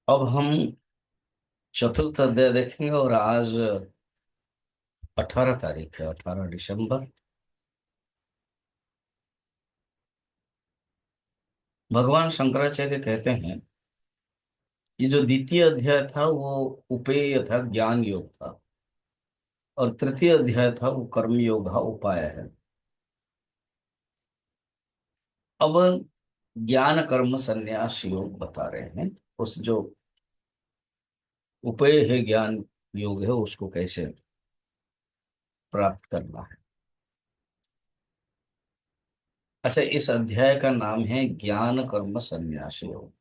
अब हम चतुर्थ अध्याय देखेंगे और आज 18 तारीख है, 18 दिसंबर। भगवान शंकराचार्य कहते हैं कि जो द्वितीय अध्याय था वो उपेय था, ज्ञान योग था। और तृतीय अध्याय था वो कर्म योग का उपाय है। अब ज्ञान कर्म संन्यास योग बता रहे हैं। उस जो उपेय है, ज्ञान योग है, उसको कैसे प्राप्त करना है। अच्छा, इस अध्याय का नाम है ज्ञान कर्म संन्यास योग।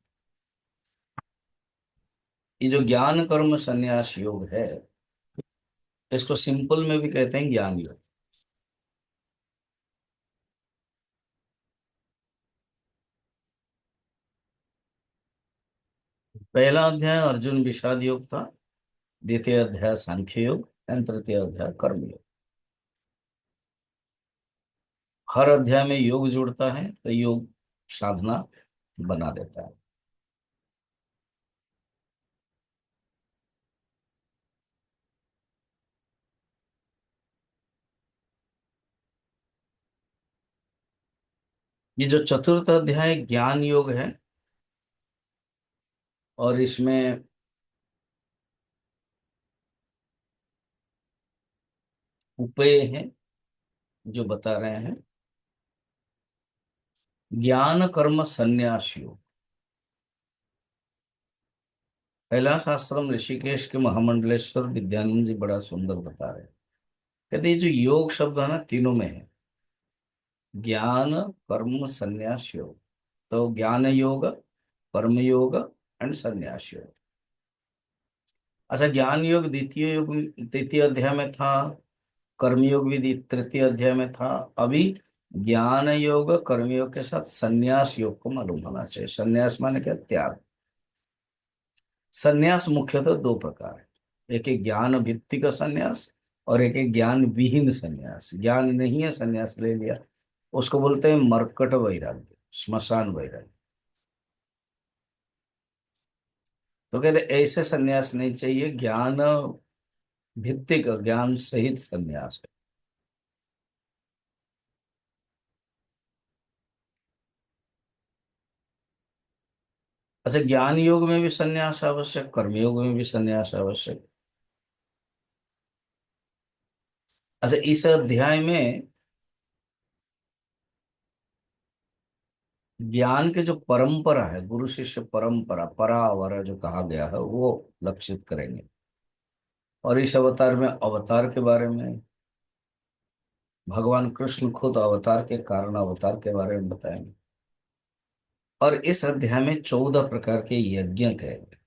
ये जो ज्ञान कर्म संन्यास योग है, इसको सिंपल में भी कहते हैं ज्ञान योग। पहला अध्याय अर्जुन विषाद योग था। द्वितीय अध्याय सांख्य योग एंड तृतीय अध्याय कर्म योग। हर अध्याय में योग जुड़ता है तो योग साधना बना देता है। ये जो चतुर्थ अध्याय ज्ञान योग है, और इसमें उपेय है जो बता रहे हैं। ज्ञान कर्म संन्यास योग। कैलाश आश्रम ऋषिकेश के महामंडलेश्वर विद्यानंद जी बड़ा सुंदर बता रहे हैं। कहते ये जो योग शब्द है ना, तीनों में है। ज्ञान कर्म संन्यास योग। तो ज्ञान योग, कर्म योग एंड संन्यास योग। अच्छा, ज्ञान योग द्वितीय योग तृतीय अध्याय में था। कर्म योग भी तृतीय अध्याय में था। अभी ज्ञान योग कर्म योग के साथ संन्यास योग को मालूम होना चाहिए। संन्यास माने क्या? त्याग। संन्यास मुख्यतः दो प्रकार है। एक है ज्ञान भित्ति का संन्यास, और एक है ज्ञान विहीन संन्यास। ज्ञान नहीं है, संन्यास ले लिया, उसको बोलते हैं मर्कट वैराग्य, श्मशान वैराग्य। तो कहते ऐसे संन्यास नहीं चाहिए। ज्ञान भित्ति का, ज्ञान सहित संन्यास है। अच्छा, ज्ञान योग में भी संन्यास आवश्यक, कर्म योग में भी संन्यास आवश्यक। अच्छा, इस अध्याय में ज्ञान के जो परंपरा है, गुरु शिष्य परंपरा, परावर जो कहा गया है, वो लक्षित करेंगे। और इस अवतार में अवतार के बारे में, भगवान कृष्ण खुद अवतार के कारण अवतार के बारे में बताएंगे। और इस अध्याय में 14 प्रकार के यज्ञ कहेंगे।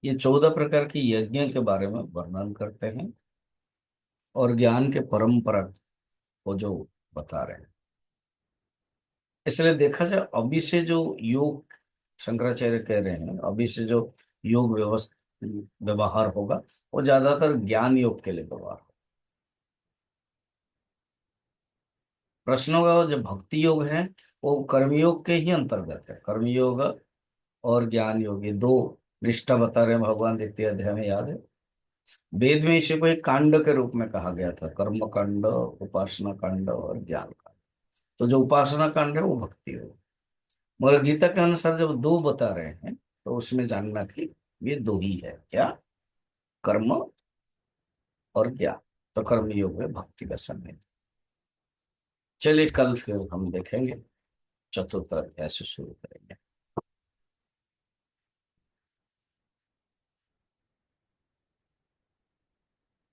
ये 14 प्रकार के यज्ञ के बारे में वर्णन करते हैं और ज्ञान के परंपरा को जो बता रहे हैं। इसलिए देखा जाए, अभी से जो योग, शंकराचार्य कह रहे हैं, अभी से जो योग व्यवस्था व्यवहार होगा, वो ज्यादातर ज्ञान योग के लिए व्यवहार होगा। प्रश्न होगा, वो जो भक्ति योग है वो कर्मयोग के ही अंतर्गत है। कर्मयोग और ज्ञान योग, ये दो निष्ठा बता रहे हैं भगवान द्वितीय अध्याय में, याद है। वेद में इसे को एक कांड के रूप में कहा गया था, कर्म कांड, उपासना कांड और ज्ञान कांड। तो जो उपासना कांड है वो भक्ति योग। मगर गीता के अनुसार जब दो बता रहे हैं, तो उसमें जानना कि ये दो ही है, क्या? कर्म और ज्ञान। तो कर्म योग है भक्ति का सम्मिलित। चलिए, कल फिर हम देखेंगे, चतुर्थ अध्याय से शुरू करेंगे।